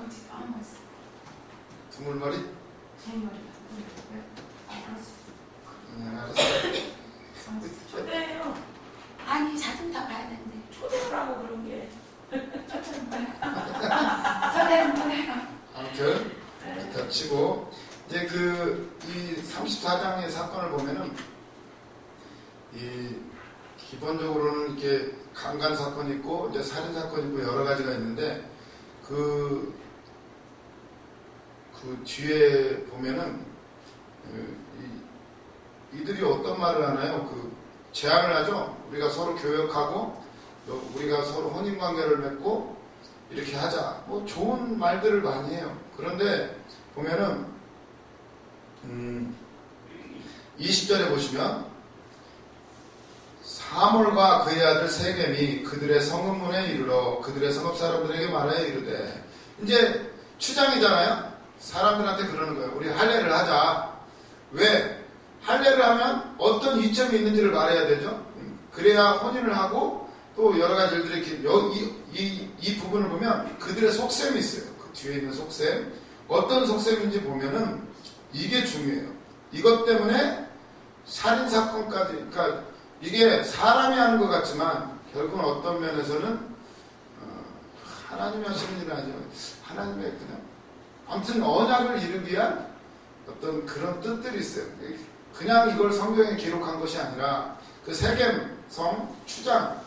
어디 까먹었어. 드물머리? 제 머리가. 알았어. 초대해요. 아니 사진 다 봐야 되는데. 초대하라고 그런 게. 초대는 뭐예요? 아무튼 다 치고 이제 이 34장의 사건을 보면은 이 기본적으로는 이렇게 강간 사건이 있고 이제 살인 사건이 있고 여러 가지가 있는데 그 뒤에 보면은 이들이 어떤 말을 하나요? 제안을 하죠. 우리가 서로 교역하고 우리가 서로 혼인관계를 맺고 이렇게 하자. 뭐 좋은 말들을 많이 해요. 그런데 보면은 20절에 보시면 사몰과 그의 아들 세겜이 그들의 성읍문에 이르러 그들의 성읍 사람들에게 말하여 이르되, 이제 추장이잖아요. 사람들한테 그러는 거예요. 우리 할례를 하자. 왜? 할례를 하면 어떤 이점이 있는지를 말해야 되죠. 그래야 혼인을 하고 또 여러 가지 일들이 이렇게 이 부분을 보면 그들의 속셈이 있어요. 그 뒤에 있는 속셈. 어떤 속셈인지 보면은 이게 중요해요. 이것 때문에 살인사건까지, 그러니까 이게 사람이 하는 것 같지만 결국은 어떤 면에서는 하나님이 하시는 일은 아니죠. 하나님의 아무튼 언약을 이루기 위한 어떤 그런 뜻들이 있어요. 그냥 이걸 성경에 기록한 것이 아니라 그 세겜성 추장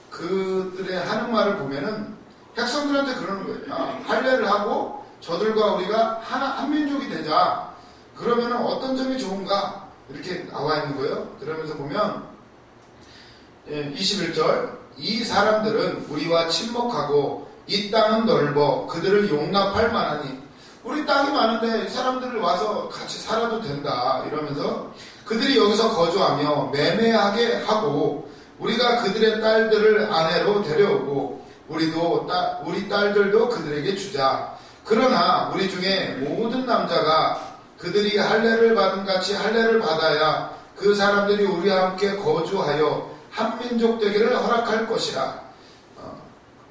그들의 하는 말을 보면은 백성들한테 그러는 거예요. 할례를 하고 저들과 우리가 한 민족이 되자. 그러면은 어떤 점이 좋은가? 이렇게 나와 있는 거예요. 그러면서 보면 21절 이 사람들은 우리와 친목하고 이 땅은 넓어 그들을 용납할 만하니, 우리 땅이 많은데 이 사람들을 와서 같이 살아도 된다 이러면서 그들이 여기서 거주하며 매매하게 하고 우리가 그들의 딸들을 아내로 데려오고 우리 딸들도 그들에게 주자. 그러나 우리 중에 모든 남자가 그들이 할례를 받은 같이 할례를 받아야 그 사람들이 우리와 함께 거주하여 한민족 되기를 허락할 것이라.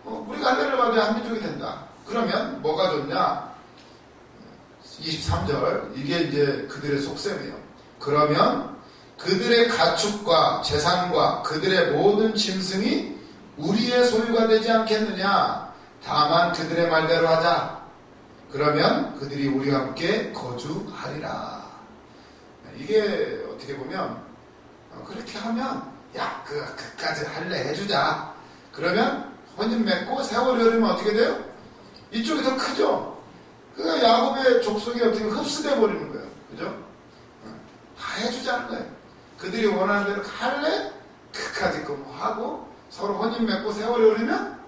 우리가 할례를 받아야 한민족이 된다. 그러면 뭐가 좋냐? 23절 이게 이제 그들의 속셈이에요. 그러면 그들의 가축과 재산과 그들의 모든 짐승이 우리의 소유가 되지 않겠느냐? 다만 그들의 말대로 하자. 그러면 그들이 우리와 함께 거주하리라. 이게 어떻게 보면 그렇게 하면 야 그까지 할래 해주자. 그러면 혼인 맺고 세월이 흐르면 어떻게 돼요? 이쪽이 더 크죠? 그러니까 야곱의 족속이 어떻게 흡수돼 버리는 거예요. 그죠? 다 해주자는 거예요. 그들이 원하는 대로 할래 그까지 하고 서로 혼인 맺고 세월이 흐르면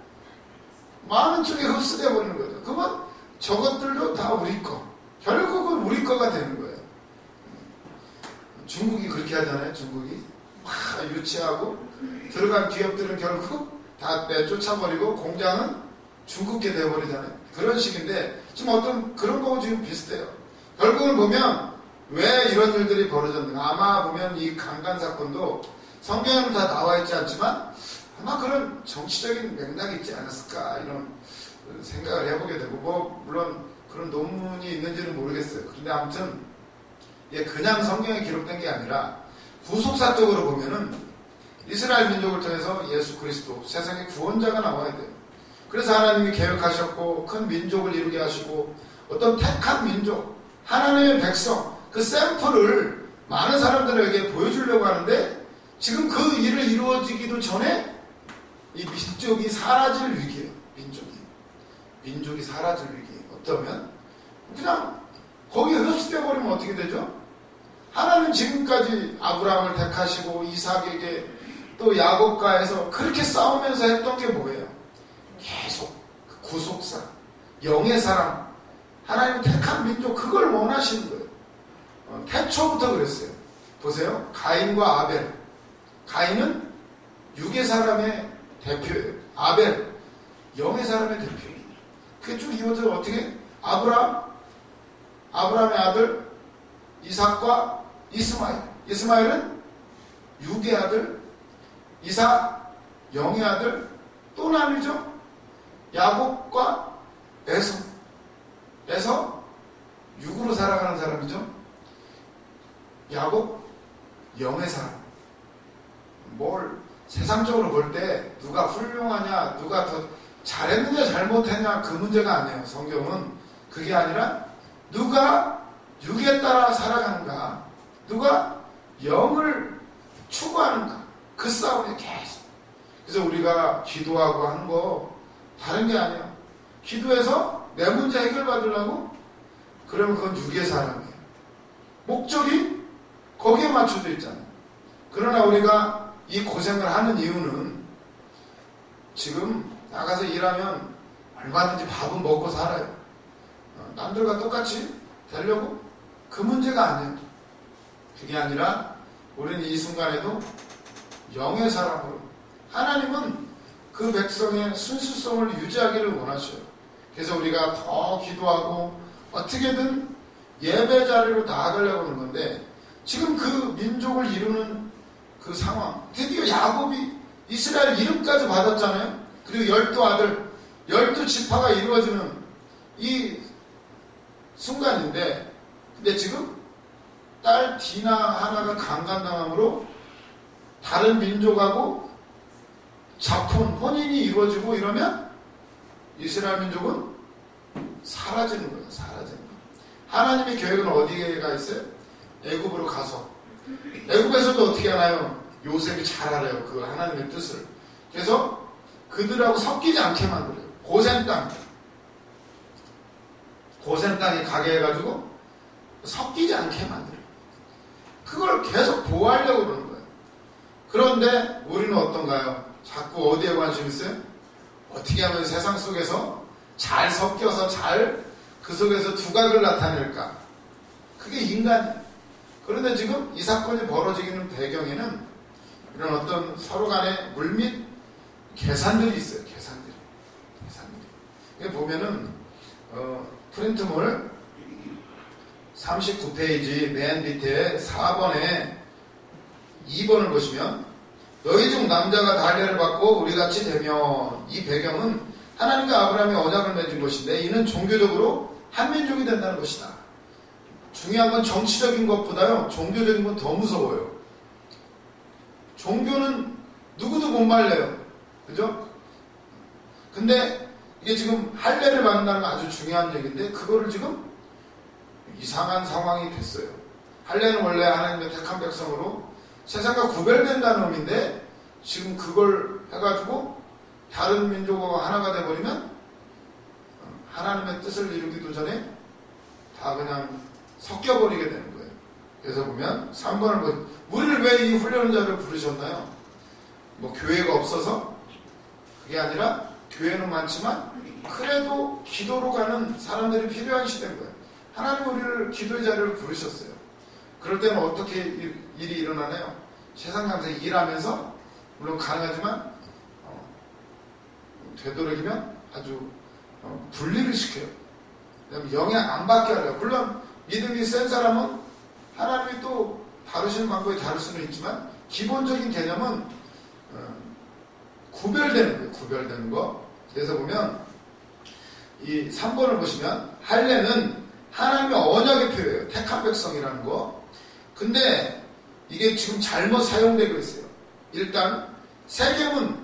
많은 쪽에 흡수돼 버리는 거죠. 그러면 저것들도 다 우리 거. 결국은 우리 거가 되는 거예요. 중국이 그렇게 하잖아요. 중국이 막 유치하고 들어간 기업들은 결국 다 내쫓아버리고 공장은 중국게 돼버리잖아요. 그런 식인데 지금 어떤 그런 거하고 지금 비슷해요. 결국은 보면 왜 이런 일들이 벌어졌는가. 아마 보면 이 강간 사건도 성경에는 다 나와 있지 않지만 아마 그런 정치적인 맥락이 있지 않았을까 이런 생각을 해보게 되고, 뭐 물론 그런 논문이 있는지는 모르겠어요. 그런데 아무튼 그냥 성경에 기록된 게 아니라 구속사적으로 보면은 이스라엘 민족을 통해서 예수 그리스도 세상의 구원자가 나와야 돼요. 그래서 하나님이 계획하셨고 큰 민족을 이루게 하시고 어떤 택한 민족, 하나님의 백성, 그 샘플을 많은 사람들에게 보여주려고 하는데 지금 그 일을 이루어지기도 전에 이 민족이 사라질 위기예요. 민족이 사라질 위기. 어쩌면 그냥 거기에 흡수되어 버리면 어떻게 되죠? 하나님 지금까지 아브라함을 택하시고 이삭에게 또 야곱과에서 그렇게 싸우면서 했던 게 뭐예요? 계속 구속사, 영의 사람, 하나님 택한 민족, 그걸 원하시는 거예요. 태초부터 그랬어요. 보세요. 가인과 아벨. 가인은 육의 사람의 대표예요. 아벨, 영의 사람의 대표예요. 그게 쭉 이어져 어떻게? 아브라함의 아들 이삭과 이스마엘. 이스마엘은 육의 아들, 이삭 영의 아들, 또 나뉘죠. 야곱과 에서. 영의 사람. 뭘 세상적으로 볼 때 누가 훌륭하냐, 누가 더 잘했느냐 잘못했냐 그 문제가 아니에요. 성경은 그게 아니라 누가 육에 따라 살아가는가, 누가 영을 추구하는가, 그 싸움이 계속. 그래서 우리가 기도하고 하는 거 다른 게 아니에요. 기도해서 내 문제 해결받으려고 그러면 그건 육의 사람이에요. 목적이 거기에 맞춰져 있잖아요. 그러나 우리가 이 고생을 하는 이유는 지금 나가서 일하면 얼마든지 밥은 먹고 살아요. 남들과 똑같이 되려고? 그 문제가 아니에요. 그게 아니라 우리는 이 순간에도 영의 사람으로, 하나님은 그 백성의 순수성을 유지하기를 원하셔요. 그래서 우리가 더 기도하고 어떻게든 예배 자리로 나아가려고 하는 건데, 지금 그 민족을 이루는 그 상황, 드디어 야곱이 이스라엘 이름까지 받았잖아요. 그리고 12아들, 12지파가 이루어지는 이 순간인데, 근데 지금 딸 디나 하나가 강간당함으로 다른 민족하고 자폰, 혼인이 이루어지고 이러면 이스라엘 민족은 사라지는 거예요. 사라지는 거예요. 하나님의 계획은 어디에 가 있어요? 애굽으로 가서. 애굽에서도 어떻게 하나요? 요셉이 잘 알아요. 그 하나님의 뜻을. 그래서 그들하고 섞이지 않게 만들어요. 고센 땅에 가게 해가지고 섞이지 않게 만들어요. 그걸 계속 보호하려고 그러는 거예요. 그런데 우리는 어떤가요? 자꾸 어디에 관심 있어요? 어떻게 하면 세상 속에서 잘 섞여서 그 속에서 두각을 나타낼까? 그게 인간이에요. 그런데 지금 이 사건이 벌어지는 배경에는 이런 어떤 서로 간의 물밑 계산들이 있어요. 계산들이. 여기 보면은 프린트물 39페이지 맨 밑에 4번에 2번을 보시면, 너희 중 남자가 달려를 받고 우리같이 되면, 이 배경은 하나님과 아브라함이 언약을 맺은 것인데, 이는 종교적으로 한민족이 된다는 것이다. 중요한 건 정치적인 것보다요, 종교적인 건 더 무서워요. 종교는 누구도 못 말려요. 그죠? 근데 이게 지금 할례를 받는다는 건 아주 중요한 얘기인데, 그거를 지금 이상한 상황이 됐어요. 할례는 원래 하나님의 택한 백성으로 세상과 구별된다는 의미인데, 지금 그걸 해가지고 다른 민족과 하나가 돼버리면 하나님의 뜻을 이루기도 전에 다 그냥 섞여버리게 되는 거예요. 그래서 보면 3번을 보면, 우리를 왜 이 훈련자를 부르셨나요? 뭐 교회가 없어서? 그게 아니라 교회는 많지만 그래도 기도로 가는 사람들이 필요한 시대인 거예요. 하나님 우리를 기도의 자리를 부르셨어요. 그럴 때는 어떻게 일이 일어나나요? 세상 감사 일하면서, 물론 가능하지만 되도록이면 아주 분리를 시켜요. 영향 안 받게 하려고. 물론 믿음이 센 사람은 하나님이 또 다루시는 방법이 다를 수는 있지만, 기본적인 개념은 구별되는 거예요. 구별되는 거. 그래서 보면 이 3번을 보시면, 할례는 하나님의 언약의 표예요. 택한 백성이라는 거. 근데 이게 지금 잘못 사용되고 있어요. 일단 세겜은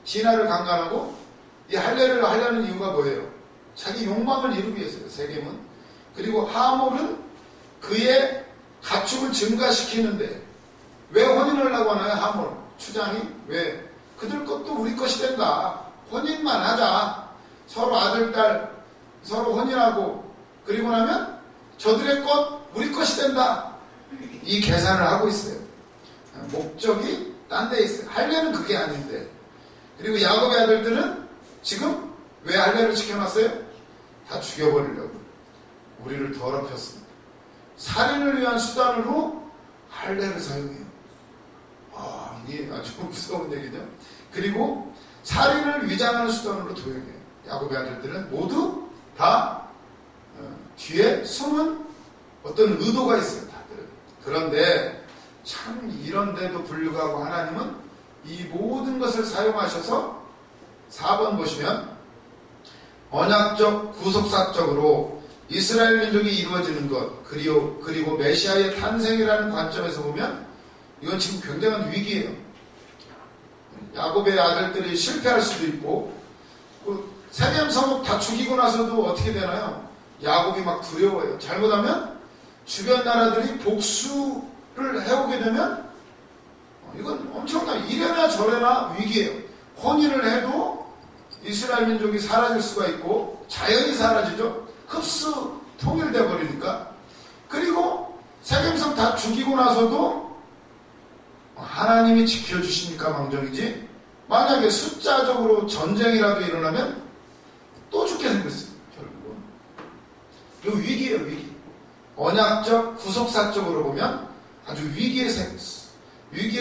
디나를 강간하고 이 할례를 하려는 이유가 뭐예요? 자기 욕망을 이루기 위해서요. 세겜은. 그리고 하몰은 그의 가축을 증가시키는데, 왜 혼인을 하고 하나요? 하몰 추장이 왜? 그들 것도 우리 것이 된다. 혼인만 하자. 서로 아들, 딸 서로 혼인하고, 그리고 나면 저들의 것 우리 것이 된다. 이 계산을 하고 있어요. 목적이 딴 데 있어요. 할례는 그게 아닌데. 그리고 야곱의 아들들은 지금 왜 할례를 시켜놨어요? 다 죽여버리려고. 우리를 더럽혔습니다. 살인을 위한 수단으로 할례를 사용해요. 이게 아주 무서운 얘기죠. 그리고 살인을 위장하는 수단으로 도용해요. 야곱의 아들들은 모두 다 뒤에 숨은 어떤 의도가 있어요. 다들. 그런데 참 이런데도 불구하고 하나님은 이 모든 것을 사용하셔서 4번 보시면, 언약적 구속사적으로 이스라엘 민족이 이루어지는 것, 그리고 메시아의 탄생이라는 관점에서 보면 이건 지금 굉장한 위기예요. 야곱의 아들들이 실패할 수도 있고, 세겜 성읍 다 죽이고 나서도 어떻게 되나요? 야곱이 막 두려워요. 잘못하면 주변 나라들이 복수를 해오게 되면 이건 엄청난 이래나 저래나 위기예요. 혼인을 해도 이스라엘 민족이 사라질 수가 있고 자연이 사라지죠. 흡수 통일돼 버리니까. 그리고 세겜성 다 죽이고 나서도 하나님이 지켜주시니까 망정이지, 만약에 숫자적으로 전쟁이라도 일어나면 또 죽게 생겼어요. 결국은 이거 위기예요. 위기. 언약적 구속사적으로 보면 아주 위기의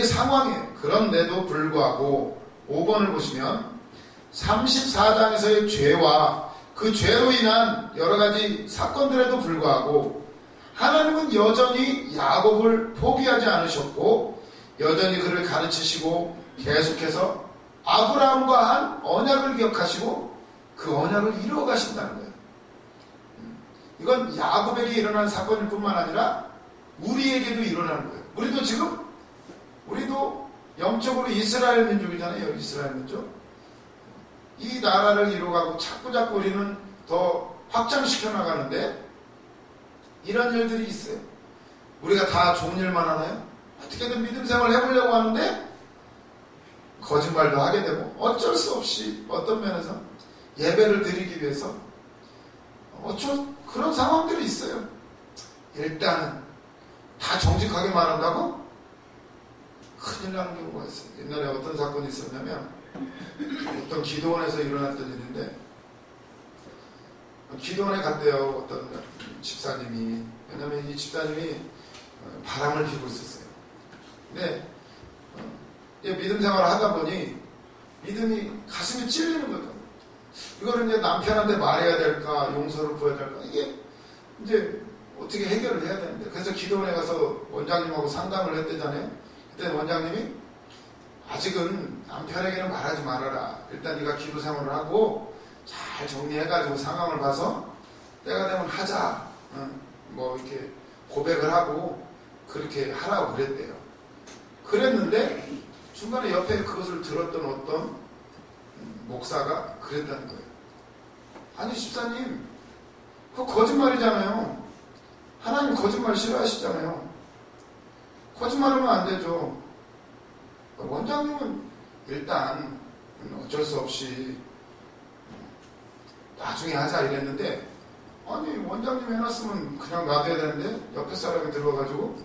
상황이에요. 그런데도 불구하고 5번을 보시면 34장에서의 죄와 그 죄로 인한 여러 가지 사건들에도 불구하고 하나님은 여전히 야곱을 포기하지 않으셨고 여전히 그를 가르치시고 계속해서 아브라함과 한 언약을 기억하시고 그 언약을 이루어 가신다는 거예요. 이건 야곱에게 일어난 사건일 뿐만 아니라 우리에게도 일어나는 거예요. 우리도 영적으로 이스라엘 민족이잖아요. 이스라엘 민족. 이 나라를 이루어가고 자꾸자꾸 우리는 더 확장시켜 나가는데 이런 일들이 있어요. 우리가 다 좋은 일만 하나요? 어떻게든 믿음 생활을 해보려고 하는데 거짓말도 하게 되고 어쩔 수 없이 어떤 면에서 예배를 드리기 위해서 그런 상황들이 있어요. 일단은 다 정직하게 말한다고 큰일 나는 경우가 있어요. 옛날에 어떤 사건이 있었냐면 어떤 기도원에서 일어났던 일인데 기도원에 갔대요. 어떤 집사님이. 왜냐면 이 집사님이 바람을 피고 있었어요. 근데 믿음 생활을 하다 보니 믿음이 가슴이 찔리는 거죠. 이거를 이제 남편한테 말해야 될까, 용서를 구해야 될까, 이게 이제 어떻게 해결을 해야 되는데. 그래서 기도원에 가서 원장님하고 상담을 했대잖아요. 그때 원장님이 아직은 남편에게는 말하지 말아라. 일단 네가 기도 생활을 하고 잘 정리해가지고 상황을 봐서 때가 되면 하자. 뭐 이렇게 고백을 하고 그렇게 하라고 그랬대요. 그랬는데 중간에 옆에 그것을 들었던 어떤 목사가 그랬다는 거예요. 아니 집사님, 그거 거짓말이잖아요. 하나님 거짓말 싫어하시잖아요. 거짓말하면 안 되죠. 원장님은 일단 어쩔 수 없이 나중에 하자 이랬는데, 아니 원장님 해놨으면 그냥 놔둬야 되는데 옆에 사람이 들어가지고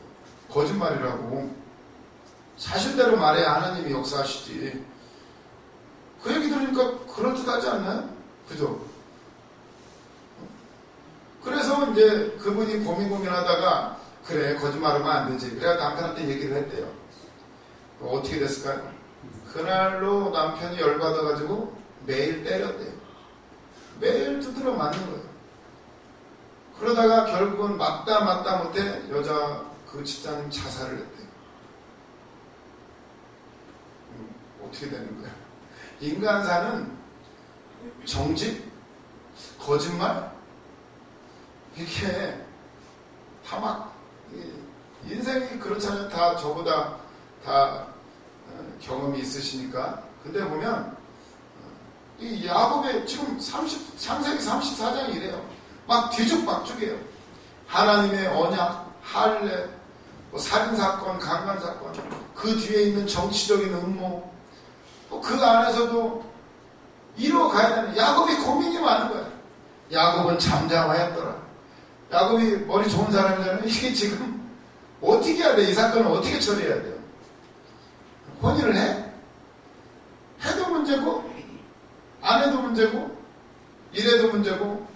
거짓말이라고. 사실대로 말해야 하나님이 역사하시지. 그 얘기 들으니까 그럴듯하지 않나요? 그죠? 그래서 이제 그분이 고민하다가 그래 거짓말하면 안 되지. 그래야 남편한테 얘기를 했대요. 어떻게 됐을까요? 그날로 남편이 열받아가지고 매일 때렸대요. 매일 두드려 맞는 거예요. 그러다가 결국은 맞다 못해 여자 그 집사님 자살을 했대요. 어떻게 되는 거야? 인간사는 정직, 거짓말, 이렇게 다 막 인생이 그렇잖아요. 다 저보다 다 경험이 있으시니까. 근데 보면 이 야곱의 지금 창세기 34장이 이래요. 막 뒤죽박죽이에요. 하나님의 언약, 할례, 뭐 살인사건, 강간사건, 그 뒤에 있는 정치적인 음모, 그 안에서도 이루어가야 되는 야곱이 고민이 많은 거야. 야곱은 잠잠하였더라. 야곱이 머리 좋은 사람이잖아요. 이게 지금 어떻게 해야 돼? 이 사건을 어떻게 처리해야 돼요? 혼인을 해? 해도 문제고 안 해도 문제고 이래도 문제고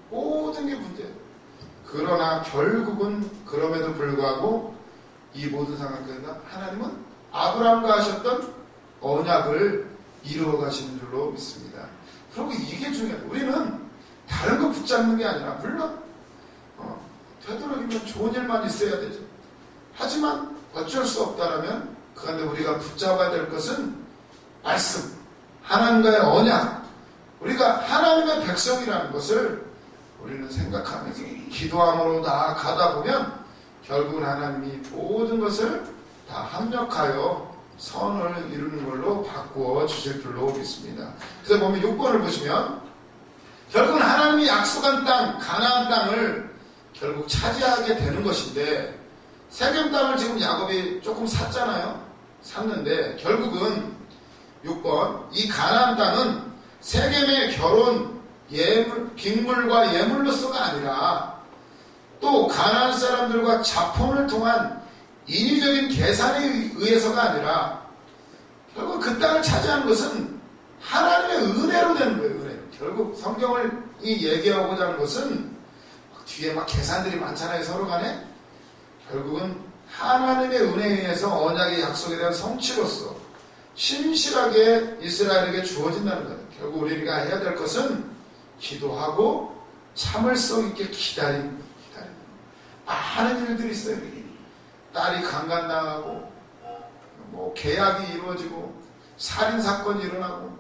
모든 게 문제예요. 그러나 결국은 그럼에도 불구하고 이 모든 상황 가운데 하나님은 아브라함과 하셨던 언약을 이루어 가시는 줄로 믿습니다. 그리고 이게 중요해요. 우리는 다른 거 붙잡는 게 아니라 물론 되도록이면 좋은 일만 있어야 되죠. 하지만 어쩔 수 없다라면 그 안에 우리가 붙잡아야 될 것은 말씀, 하나님과의 언약, 우리가 하나님의 백성이라는 것을 우리는 생각하면서 기도함으로 나아가다 보면 결국은 하나님이 모든 것을 다 합력하여 선을 이루는 걸로 바꾸어 주실 줄로 믿습니다. 그래서 보면 6번을 보시면 결국은 하나님이 약속한 땅, 가나안 땅을 결국 차지하게 되는 것인데 세겜 땅을 지금 야곱이 조금 샀잖아요. 샀는데 결국은 6번 이 가나안 땅은 세겜의 결혼 빅물과 예물로서가 아니라 또 가나안 사람들과 자폰을 통한 인위적인 계산에 의해서가 아니라 결국 그 땅을 차지하는 것은 하나님의 은혜로 되는 거예요. 은혜. 결국 성경을 얘기하고자 하는 것은 뒤에 막 계산들이 많잖아요. 서로 간에. 결국은 하나님의 은혜에 의해서 언약의 약속에 대한 성취로서 신실하게 이스라엘에게 주어진다는 거예요. 결국 우리가 해야 될 것은 기도하고 참을성 있게 기다리는 거예요. 많은 일들이 있어요. 딸이 강간당하고 뭐 계약이 이루어지고 살인사건이 일어나고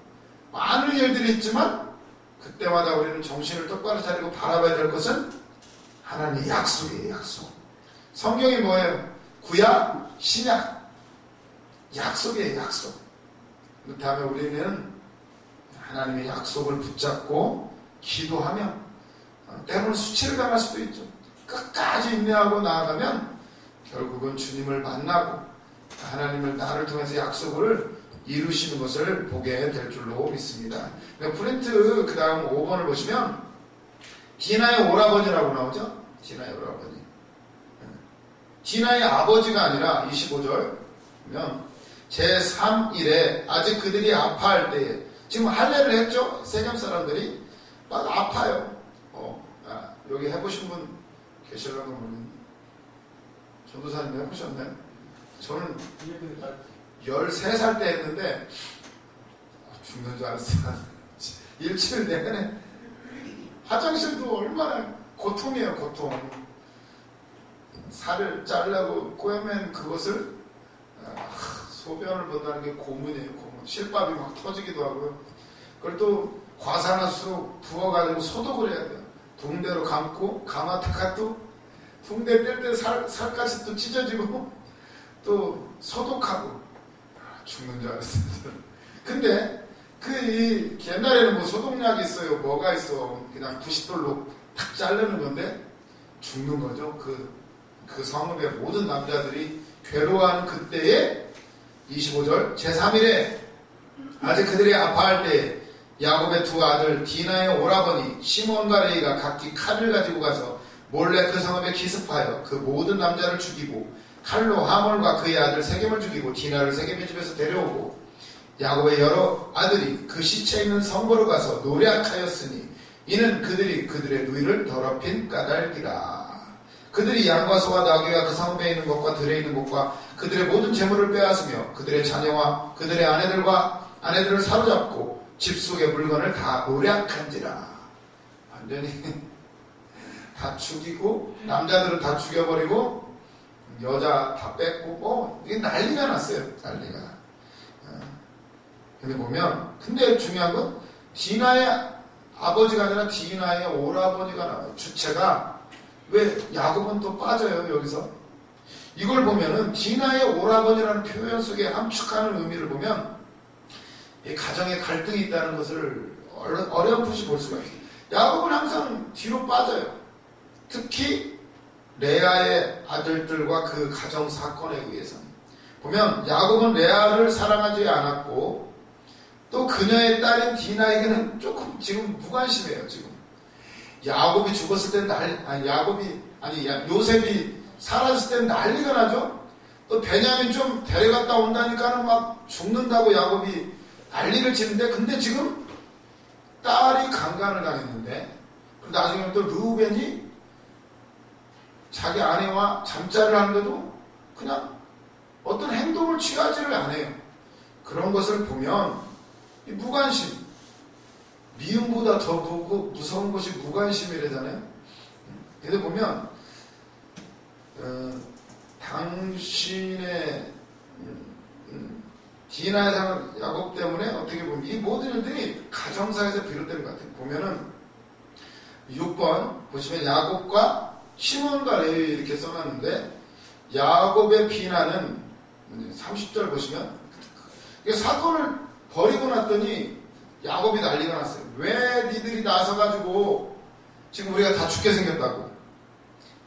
많은 일들이 있지만 그때마다 우리는 정신을 똑바로 차리고 바라봐야 될 것은 하나님의 약속이에요. 약속. 성경이 뭐예요? 구약, 신약. 약속이에요. 약속. 그 다음에 우리는 하나님의 약속을 붙잡고 기도하면 때로는 수치를 당할 수도 있죠. 끝까지 인내하고 나아가면 결국은 주님을 만나고 하나님을 나를 통해서 약속을 이루시는 것을 보게 될 줄로 믿습니다. 프린트 그 다음 5번을 보시면 디나의 오라버니라고 나오죠? 디나의 오라버니. 디나의 아버지가 아니라 25절 보면 제3일에 아직 그들이 아파할 때에 지금 할례를 했죠? 세겜 사람들이 막 아파요. 여기 해보신 분 계실라고 모르겠는데 전도사님 해보셨나요? 저는 13살 때 했는데 죽는 줄 알았어요. 일주일 내내 화장실도 얼마나 고통이에요. 고통. 살을 자르려고 꼬여맨 그것을 소변을 본다는 게 고문이에요. 고문. 실밥이 막 터지기도 하고요. 그걸 또 과산화수 부어가지고 소독을 해야 돼요. 붕대로 감고 감았다가 또 붕대 뗄 때 살까지 또 찢어지고 또 소독하고 죽는 줄 알았어요. 근데 옛날에는 뭐 소독약이 있어요. 뭐가 있어. 그냥 부싯돌로 탁 자르는 건데 죽는 거죠. 그 성읍의 모든 남자들이 괴로워하는 그때에 25절 제3일에 아직 그들이 아파할 때에 야곱의 두 아들 디나의 오라버니 시몬과 레이가 각기 칼을 가지고 가서 몰래 그 성읍에 기습하여 그 모든 남자를 죽이고 칼로 하몰과 그의 아들 세겜을 죽이고 디나를 세겜의 집에서 데려오고 야곱의 여러 아들이 그 시체 있는 성거로 가서 노략하였으니 이는 그들이 그들의 누이를 더럽힌 까닭이라. 그들이 양과 소와 나귀와 그 성읍에 있는 것과 들에 있는 것과 그들의 모든 재물을 빼앗으며 그들의 자녀와 그들의 아내들을 사로잡고 집 속의 물건을 다 노략한지라. 완전히 다 죽이고 남자들은 다 죽여버리고 여자 다 뺏고 이게 난리가 났어요. 난리가. 근데 보면 근데 중요한 건 디나의 아버지가 아니라 디나의 오라버니가 나와요. 주체가 왜 야곱은 또 빠져요. 여기서 이걸 보면은 디나의 오라버니라는 표현 속에 함축하는 의미를 보면 이 가정에 갈등이 있다는 것을 어렴풋이 볼 수가 있어요. 야곱은 항상 뒤로 빠져요. 특히 레아의 아들들과 그 가정 사건에 의해서 보면 야곱은 레아를 사랑하지 않았고 또 그녀의 딸인 디나에게는 조금 지금 무관심해요. 지금 야곱이 죽었을 때 요셉이 살았을 때 난리가 나죠. 또 베냐민 좀 데려갔다 온다니까는 막 죽는다고 야곱이 난리를 치는데 근데 지금 딸이 강간을 당했는데 나중에 또 르우벤이 자기 아내와 잠자를 하는데도 그냥 어떤 행동을 취하지를 않아요. 그런 것을 보면 이 무관심, 미움보다 더 무서운 것이 무관심이라잖아요. 그래서 보면 당신의 디나의 상 야곱 때문에 어떻게 보면 이 모든 일들이 가정사에서 비롯된 것 같아요. 보면은 6번 보시면 야곱과 시몬과 레위 이렇게 써놨는데 야곱의 비난은 30절 보시면 사건을 벌이고 났더니 야곱이 난리가 났어요. 왜 니들이 나서가지고 지금 우리가 다 죽게 생겼다고.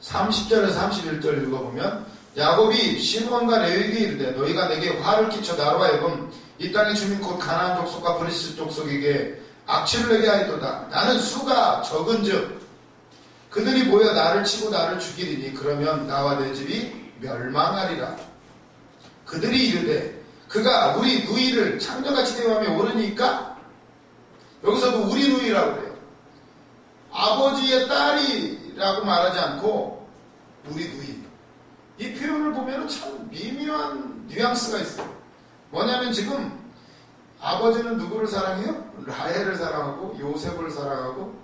30절에서 31절 읽어보면 야곱이 시므온과 레위에게 이르되 너희가 내게 화를 끼쳐 나로 하여금 이 땅의 주민 곧 가나안 족속과 브리스 족속에게 악취를 내게 하였도다. 나는 수가 적은즉 그들이 모여 나를 치고 나를 죽이리니 그러면 나와 내 집이 멸망하리라. 그들이 이르되 그가 우리 누이를 창녀같이 대우하며 옳으니까. 여기서도 우리 누이라고 그래요. 아버지의 딸이라고 말하지 않고 우리 누이. 이 표현을 보면 참 미묘한 뉘앙스가 있어요. 뭐냐면 지금 아버지는 누구를 사랑해요? 라헬을 사랑하고 요셉을 사랑하고,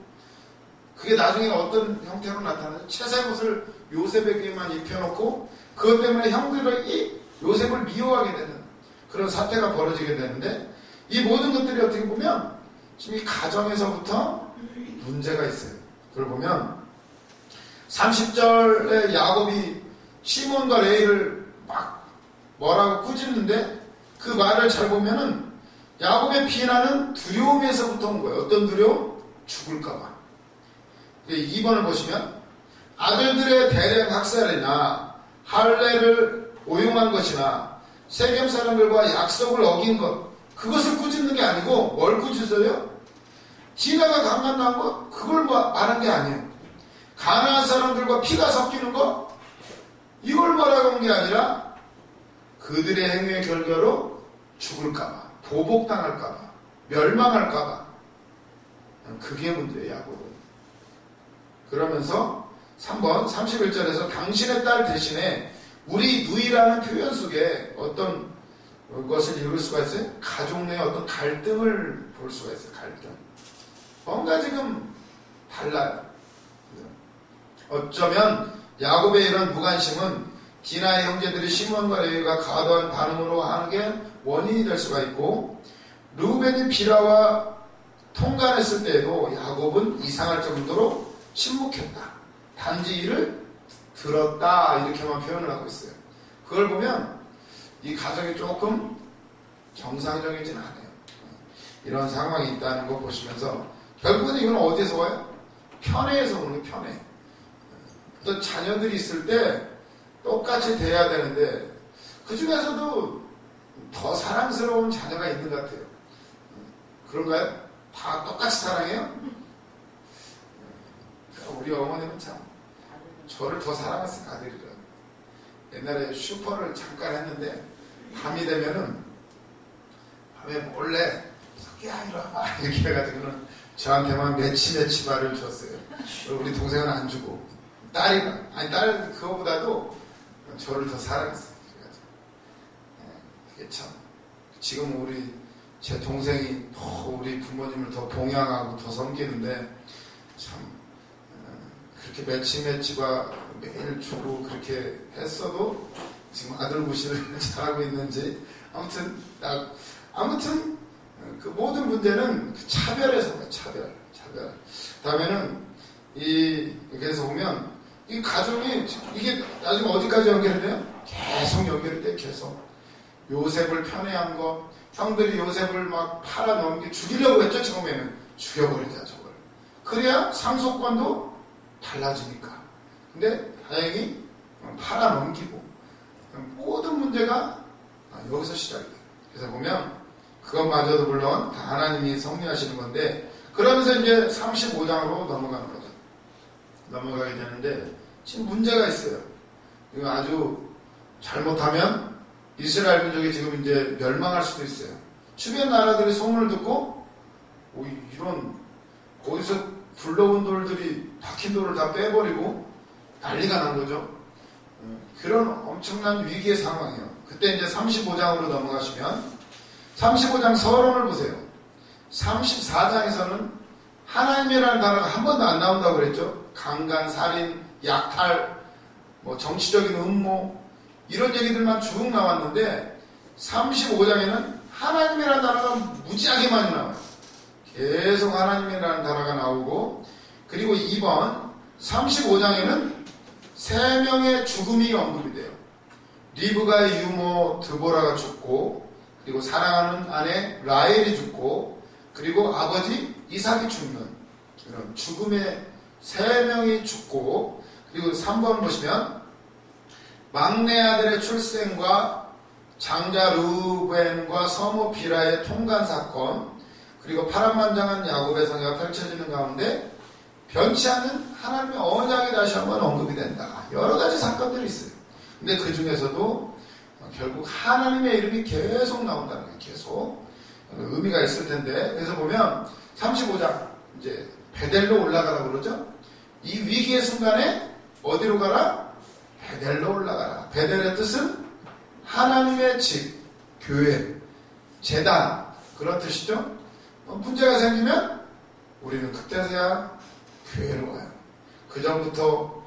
그게 나중에 어떤 형태로 나타나죠? 채색옷을 요셉에게만 입혀놓고 그것 때문에 형들이 요셉을 미워하게 되는 그런 사태가 벌어지게 되는데, 이 모든 것들이 어떻게 보면 지금 이 가정에서부터 문제가 있어요. 그걸 보면 30절에 야곱이 시몬과 레이를 막 뭐라고 꾸짖는데, 그 말을 잘 보면은 야곱의 비난은 두려움에서부터 온 거예요. 어떤 두려움? 죽을까봐. 2번을 보시면 아들들의 대량 학살이나 할례를 오용한 것이나 세겜 사람들과 약속을 어긴 것, 그것을 꾸짖는 게 아니고 뭘 꾸짖어요? 디나가 강간 나온 것, 그걸 말한 게 아니에요. 가나안 사람들과 피가 섞이는 것, 이걸 말하고 온 게 아니라 그들의 행위의 결과로 죽을까봐, 보복당할까봐, 멸망할까봐. 그게 문제예요, 야곱은. 그러면서 3번 31절에서 당신의 딸 대신에 우리 누이라는 표현 속에 어떤 것을 읽을 수가 있어요? 가족 내의 어떤 갈등을 볼 수가 있어요. 갈등. 뭔가 지금 달라요. 어쩌면 야곱의 이런 무관심은 디나의 형제들이 시몬과 레위가 과도한 반응으로 하는 게 원인이 될 수가 있고, 르우벤이 비라와 통간했을 때에도 야곱은 이상할 정도로 침묵했다. 단지 이를 들었다. 이렇게만 표현을 하고 있어요. 그걸 보면 이 가정이 조금 정상적이진 않아요. 이런 상황이 있다는 거 보시면서 결국은 이건 어디에서 와요? 편애에서 오는 거예요. 편애. 어떤 자녀들이 있을 때 똑같이 돼야 되는데 그 중에서도 더 사랑스러운 자녀가 있는 것 같아요. 그런가요? 다 똑같이 사랑해요? 우리 어머니는 참 저를 더 사랑했어요. 아들이라. 옛날에 슈퍼를 잠깐 했는데 밤이 되면은 밤에 몰래 석기야 이리 와봐 이렇게 해가지고는 저한테만 매치 발을 줬어요. 우리 동생은 안 주고, 딸 그거보다도 저를 더 사랑했어요. 그게 참 지금 제 동생이 우리 부모님을 더 봉양하고 더 섬기는데 참 그렇게 매치가 매일 주고 그렇게 했어도 지금 아들 무시를 잘하고 있는지, 아무튼 그 모든 문제는 그 차별에서 차별. 다음에는 그래서 보면 이 가정이 이게 나중에 어디까지 연결돼요? 계속 연결돼. 계속 요셉을 편애한 거, 형들이 요셉을 막 팔아 넘기 죽이려고 했죠. 처음에는 죽여버리자 저걸. 그래야 상속권도 달라지니까. 근데 다행히 팔아 넘기고 모든 문제가 여기서 시작이 돼요. 그래서 보면 그것마저도 물론 다 하나님이 섭리하시는 건데, 그러면서 이제 35장으로 넘어가는 거죠. 넘어가게 되는데 지금 문제가 있어요. 이거 아주 잘못하면 이스라엘 민족이 지금 이제 멸망할 수도 있어요. 주변 나라들이 소문을 듣고 이런 거기서 굴러온 돌들이 박힌 돌을 다 빼버리고 난리가 난 거죠. 그런 엄청난 위기의 상황이에요. 그때 이제 35장으로 넘어가시면 35장 서론을 보세요. 34장에서는 하나님이라는 단어가 한 번도 안 나온다고 그랬죠. 강간, 살인, 약탈, 정치적인 음모 이런 얘기들만 쭉 나왔는데 35장에는 하나님이라는 단어가 무지하게 많이 나와요. 계속 하나님이라는 단어가 나오고, 그리고 2번 35장에는 3명의 죽음이 언급이 돼요. 리브가의 유모 드보라가 죽고, 그리고 사랑하는 아내 라헬이 죽고, 그리고 아버지 이삭이 죽는 이런 죽음의 3명이 죽고, 그리고 3번 보시면 막내 아들의 출생과 장자 루벤과 서모 비라의 통간 사건, 그리고 파란만장한 야곱의 성회가 펼쳐지는 가운데 변치 않는 하나님의 언약이 다시 한번 언급이 된다. 여러 가지 사건들이 있어요. 근데 그 중에서도 결국 하나님의 이름이 계속 나온다는 게 계속 의미가 있을 텐데, 그래서 보면 35장 이제 베델로 올라가라 그러죠. 이 위기의 순간에 어디로 가라? 베델로 올라가라. 베델의 뜻은 하나님의 집, 교회, 제단, 그런 뜻이죠. 문제가 생기면 우리는 그때서야 교회로 가요. 그 전부터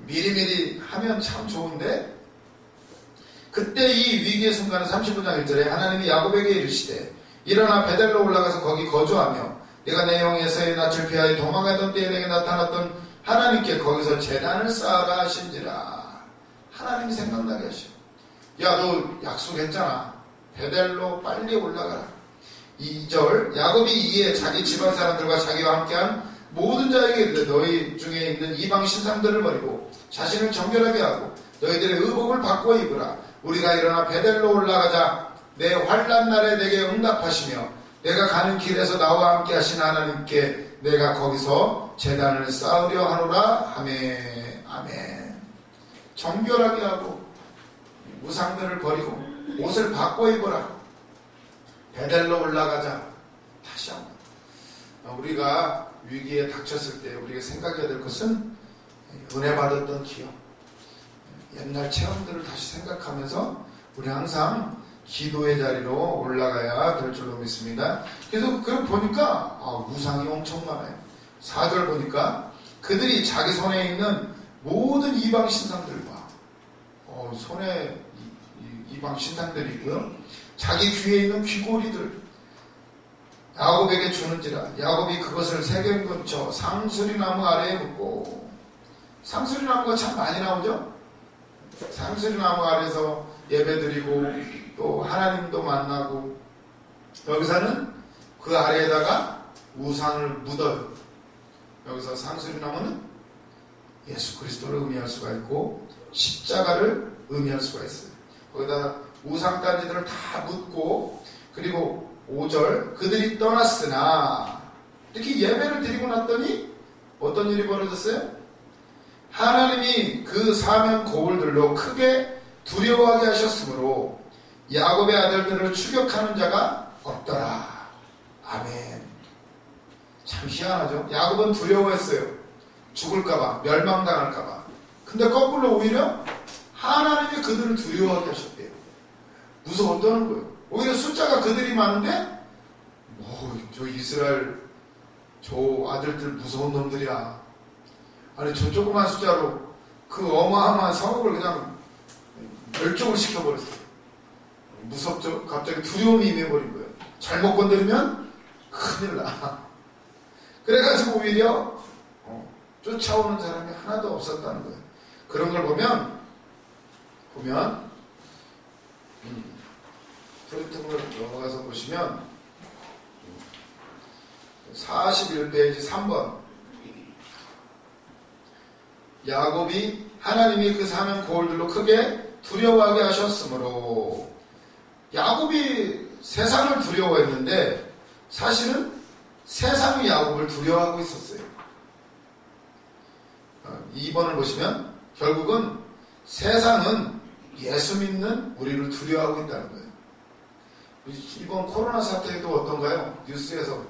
미리미리 하면 참 좋은데, 그때 이 위기의 순간은 35장 1절에 하나님이 야곱에게 이르시되 일어나 베델로 올라가서 거기 거주하며 내가 내 영 에사의 낯을 피하여 도망하던 때에 내게 나타났던 하나님께 거기서 제단을 쌓아라 하신지라. 하나님이 생각나게 하셔. 야, 너 약속했잖아. 베델로 빨리 올라가라. 2절 야곱이 이에 자기 집안 사람들과 자기와 함께한 모든 자에게 이르되 너희 중에 있는 이방 신상들을 버리고 자신을 정결하게 하고 너희들의 의복을 바꿔 입으라. 우리가 일어나 베델로 올라가자. 내 환난 날에 내게 응답하시며 내가 가는 길에서 나와 함께 하신 하나님께 내가 거기서 제단을 쌓으려 하노라. 아멘. 아멘. 정결하게 하고 우상들을 버리고 옷을 바꿔 입어라. 베델로 올라가자. 다시 한번 우리가 위기에 닥쳤을 때 우리가 생각해야 될 것은 은혜 받았던 기억, 옛날 체험들을 다시 생각하면서 우리 항상 기도의 자리로 올라가야 될 줄로 믿습니다. 그래서 그걸 보니까 우상이 엄청 많아요. 4절 보니까 그들이 자기 손에 있는 모든 이방 신상들과 손에 이방 신상들이 있고요. 자기 귀에 있는 귀고리들 야곱에게 주는지라. 야곱이 그것을 세겜 근처 상수리나무 아래에 묻고, 상수리나무가 참 많이 나오죠. 상수리나무 아래에서 예배드리고 또 하나님도 만나고, 여기서는 그 아래에다가 우상을 묻어요. 여기서 상수리나무는 예수 그리스도를 의미할 수가 있고 십자가를 의미할 수가 있어요. 거기다 우상단지들을 다 묻고, 그리고 5절 그들이 떠났으나, 이렇게 예배를 드리고 났더니 어떤 일이 벌어졌어요? 하나님이 그 사면 거울들로 크게 두려워하게 하셨으므로 야곱의 아들들을 추격하는 자가 없더라. 아멘. 참 희한하죠. 야곱은 두려워했어요. 죽을까봐, 멸망당할까봐. 근데 거꾸로 오히려 하나님이 그들을 두려워하게 하셨대요. 무서웠다는 거예요. 오히려 숫자가 그들이 많은데 저 이스라엘 저 아들들 무서운 놈들이야. 아니 저 조그만 숫자로 그 어마어마한 성읍을 그냥 멸종을 시켜버렸어요. 무섭죠? 갑자기 두려움이 임해버린 거예요. 잘못 건드리면 큰일 나. 그래가지고 오히려 쫓아오는 사람이 하나도 없었다는 거예요. 그런 걸 보면 프린트를 넘어가서 보시면 41페이지 3번 야곱이 하나님이 그 사면 거울들로 크게 두려워하게 하셨으므로, 야곱이 세상을 두려워했는데 사실은 세상이 야곱을 두려워하고 있었어요. 2번을 보시면 결국은 세상은 예수 믿는 우리를 두려워하고 있다는 거예요. 이번 코로나 사태도 어떤가요? 뉴스에서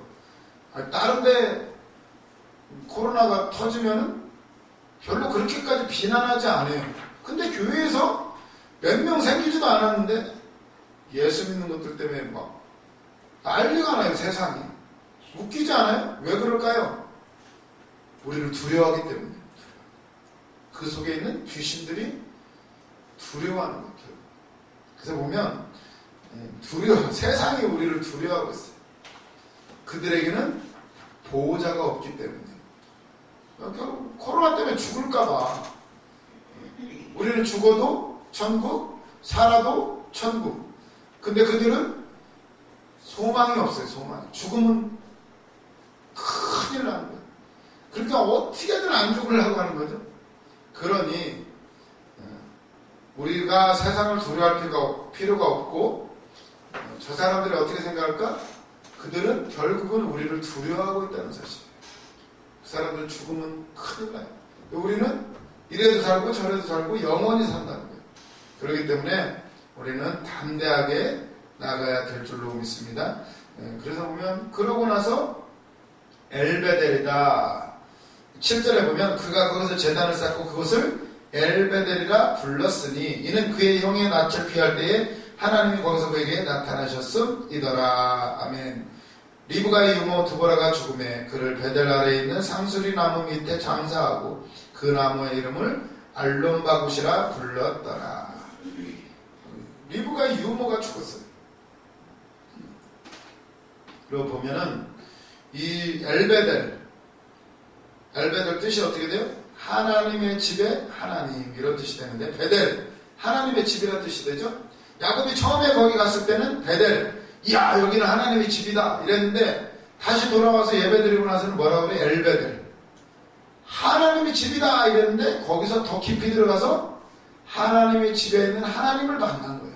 다른 데 코로나가 터지면 별로 그렇게까지 비난하지 않아요. 근데 교회에서 몇 명 생기지도 않았는데 예수 믿는 것들 때문에 막 난리가 나요. 세상이. 웃기지 않아요? 왜 그럴까요? 우리를 두려워하기 때문에. 그 속에 있는 귀신들이 두려워하는 거예요. 그래서 보면 세상이 우리를 두려워하고 있어요. 그들에게는 보호자가 없기 때문에. 결국 코로나 때문에 죽을까봐. 우리는 죽어도 천국 살아도 천국. 근데 그들은 소망이 없어요. 소망. 죽으면 큰일 나는 거예요. 그러니까 어떻게든 안 죽으려고 하는 거죠. 그러니 우리가 세상을 두려워할 필요가 없고 저 사람들이 어떻게 생각할까? 그들은 결국은 우리를 두려워하고 있다는 사실이에요. 그 사람들은 죽으면 큰일 나요. 우리는 이래도 살고 저래도 살고 영원히 산다는 거예요. 그렇기 때문에 우리는 담대하게 나가야 될 줄로 믿습니다. 그래서 보면 그러고 나서 엘베델이다. 7절에 보면 그가 거기서 제단을 쌓고 그것을 엘베델이라 불렀으니 이는 그의 형의 낯을 피할 때에 하나님이 거기서 그에게 나타나셨음이더라. 아멘. 리브가의 유모 드보라가 죽음에 그를 베델 아래에 있는 상수리 나무 밑에 장사하고 그 나무의 이름을 알론바굿이라 불렀더라. 리브가의 유모가 죽었어요. 그리고 보면은 이 엘베델 뜻이 어떻게 돼요? 하나님의 집에 하나님 이런 뜻이 되는데 베델 하나님의 집이라는 뜻이 되죠. 야곱이 처음에 거기 갔을 때는 베델 이야 여기는 하나님의 집이다 이랬는데 다시 돌아와서 예배드리고 나서는 뭐라고 그래? 엘베델 하나님의 집이다 이랬는데 거기서 더 깊이 들어가서 하나님의 집에 있는 하나님을 만난 거예요.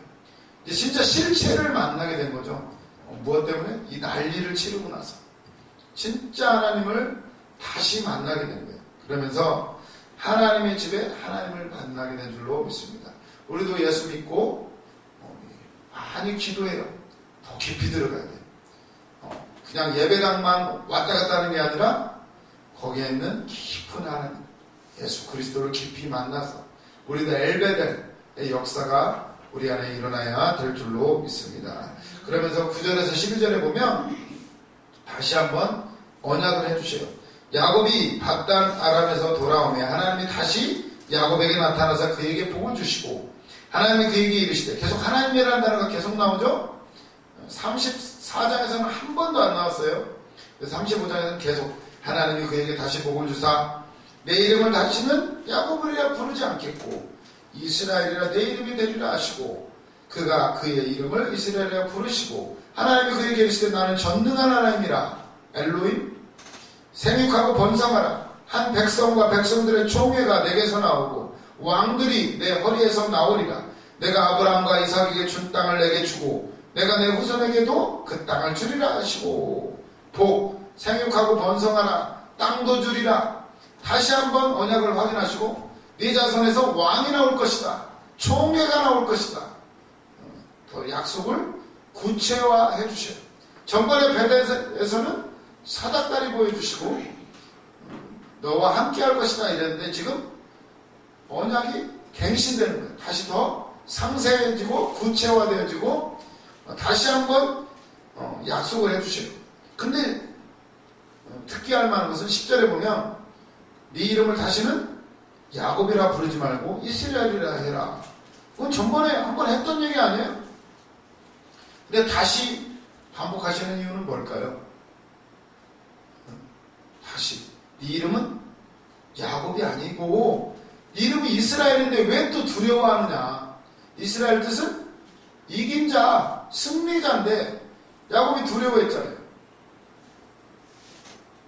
이제 진짜 실체를 만나게 된 거죠. 무엇 때문에? 이 난리를 치르고 나서 진짜 하나님을 다시 만나게 된 거예요. 그러면서 하나님의 집에 하나님을 만나게 된 줄로 믿습니다. 우리도 예수 믿고 많이 기도해요. 더 깊이 들어가야 돼요. 그냥 예배당만 왔다 갔다 하는 게 아니라 거기에 있는 깊은 하나님 예수 그리스도를 깊이 만나서 우리도 엘베델의 역사가 우리 안에 일어나야 될 줄로 믿습니다. 그러면서 9절에서 11절에 보면 다시 한번 언약을 해주세요. 야곱이 밧단 아람에서 돌아오며 하나님이 다시 야곱에게 나타나서 그에게 복을 주시고 하나님이 그에게 이르시되 계속 하나님이라는 단어가 계속 나오죠. 34장에서는 한 번도 안 나왔어요. 35장에서는 계속 하나님이 그에게 다시 복을 주사 내 이름을 다시는 야곱이라 부르지 않겠고 이스라엘이라 내 이름이 되리라 하시고 그가 그의 이름을 이스라엘이라 부르시고 하나님이 그에게 이르시되 나는 전능한 하나님이라 엘로힘 생육하고 번성하라. 한 백성과 백성들의 총회가 내게서 나오고 왕들이 내 허리에서 나오리라. 내가 아브라함과 이삭에게 준 땅을 내게 주고 내가 내 후손에게도 그 땅을 주리라 하시고 복 생육하고 번성하라. 땅도 주리라. 다시 한번 언약을 확인하시고 네 자손에서 왕이 나올 것이다. 총회가 나올 것이다. 더 약속을 구체화해 주셔요. 전번에 베델에서는 사닥다리 보여주시고 너와 함께 할 것이다 이랬는데 지금 언약이 갱신되는 거예요. 다시 더 상세해지고 구체화되어지고 다시 한번 약속을 해주셔요. 근데 특기할 만한 것은 10절에 보면 네 이름을 다시는 야곱이라 부르지 말고 이스라엘이라 해라. 그건 전번에 한번 했던 얘기 아니에요? 근데 다시 반복하시는 이유는 뭘까요? 다시 네 이름은 야곱이 아니고 네 이름이 이스라엘인데 왜 또 두려워하느냐. 이스라엘 뜻은 이긴 자, 승리자인데 야곱이 두려워했잖아요.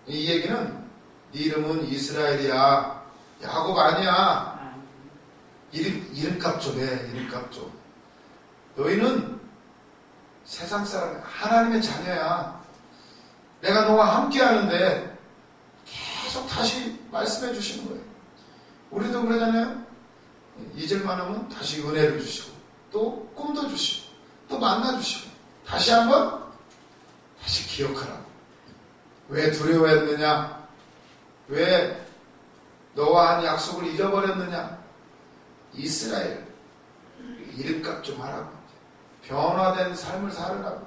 이 얘기는 네 이름은 이스라엘이야. 야곱 아니야. 이름값 좀 해. 이름값 좀. 너희는 세상 사람 하나님의 자녀야. 내가 너와 함께 하는데 계속 다시 말씀해 주시는 거예요. 우리도 그러잖아요. 잊을만 하면 다시 은혜를 주시고 또 꿈도 주시고 또 만나 주시고 다시 한번 다시 기억하라고. 왜 두려워했느냐? 왜 너와 한 약속을 잊어버렸느냐? 이스라엘 이름값 좀 하라고. 변화된 삶을 살으라고.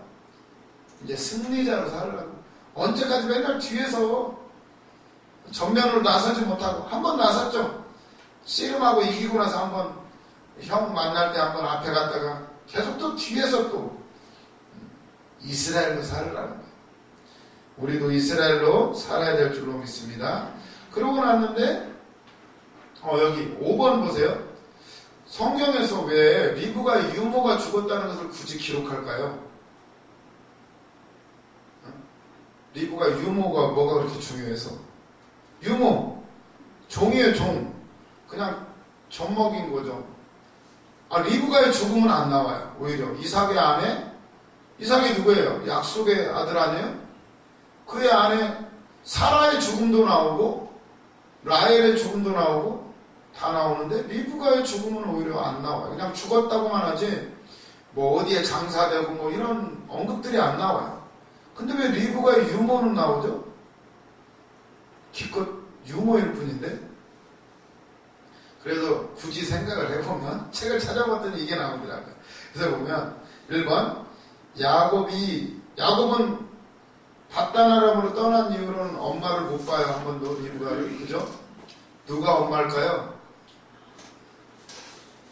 이제 승리자로 살으라고. 언제까지 맨날 뒤에서 전면으로 나서지 못하고 한번 나섰죠. 씨름하고 이기고 나서 한번 형 만날 때 한번 앞에 갔다가 계속 또 뒤에서 또 이스라엘로 살으라는 거예요. 우리도 이스라엘로 살아야 될 줄로 믿습니다. 그러고 났는데 여기 5번 보세요. 성경에서 왜 리브가 유모가 죽었다는 것을 굳이 기록할까요? 리브가 유모가 뭐가 그렇게 중요해서? 유모, 종이에요, 종. 그냥 젖먹인 거죠. 리브가의 죽음은 안 나와요. 오히려 이삭의 아내, 이삭이 누구예요? 약속의 아들 아니에요? 그의 아내 사라의 죽음도 나오고 라헬의 죽음도 나오고 다 나오는데 리브가의 죽음은 오히려 안 나와요. 그냥 죽었다고만 하지 뭐 어디에 장사되고 뭐 이런 언급들이 안 나와요. 근데 왜 리브가의 유모는 나오죠? 기껏 유모일 뿐인데. 그래서 굳이 생각을 해보면 책을 찾아봤더니 이게 나오더라고요. 그래서 보면 1번 야곱은 밧단 아람으로 떠난 이후로는 엄마를 못 봐요. 한 번도 리브가를. 그죠? 누가 엄마일까요?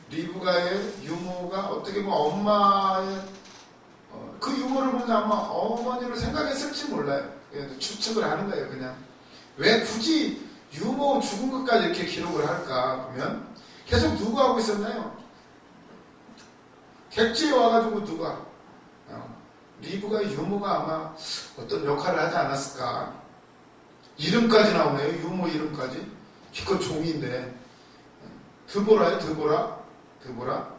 리브가의 유모가 어떻게 보면 엄마의 그 유모를 보면 아마 어머니를 생각했을지 몰라요. 추측을 하는 거예요. 그냥 왜 굳이 유모 죽은 것까지 이렇게 기록을 할까 보면 계속 누가 하고 있었나요? 객지에 와가지고 누가 리브가의 유모가 아마 어떤 역할을 하지 않았을까. 이름까지 나오네요. 유모 이름까지. 기껏 종인데. 드보라요. 드보라.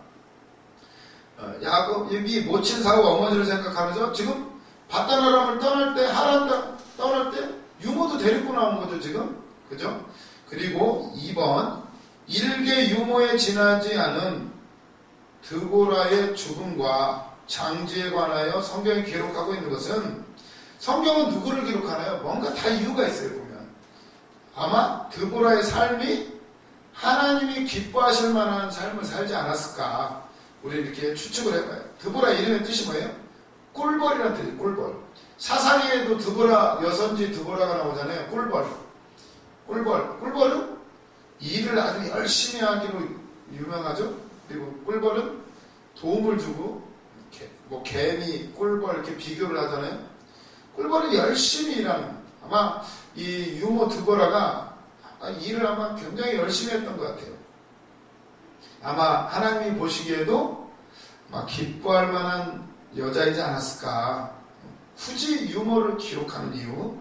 야곱이 모친 사후 어머니를 생각하면서 지금 밧단 아람을 떠날 때 하란 떠날 때 유모도 데리고 나온 거죠 지금. 그죠? 그리고 2번 일개 유모에 지나지 않은 드보라의 죽음과 장지에 관하여 성경이 기록하고 있는 것은 성경은 누구를 기록하나요? 뭔가 다 이유가 있어요. 보면 아마 드보라의 삶이 하나님이 기뻐하실 만한 삶을 살지 않았을까 우리 이렇게 추측을 해봐요. 드보라 이름의 뜻이 뭐예요? 꿀벌이라는 뜻이에요. 꿀벌. 사사기에도 드보라 여선지 드보라가 나오잖아요. 꿀벌은 일을 아주 열심히 하기로 유명하죠. 그리고 꿀벌은 도움을 주고 뭐 개미, 꿀벌 이렇게 비교를 하잖아요. 꿀벌이 열심히 일하는 아마 이 유모 드보라가 일을 아마 굉장히 열심히 했던 것 같아요. 아마 하나님이 보시기에도 막 기뻐할 만한 여자이지 않았을까. 굳이 유모를 기록하는 이유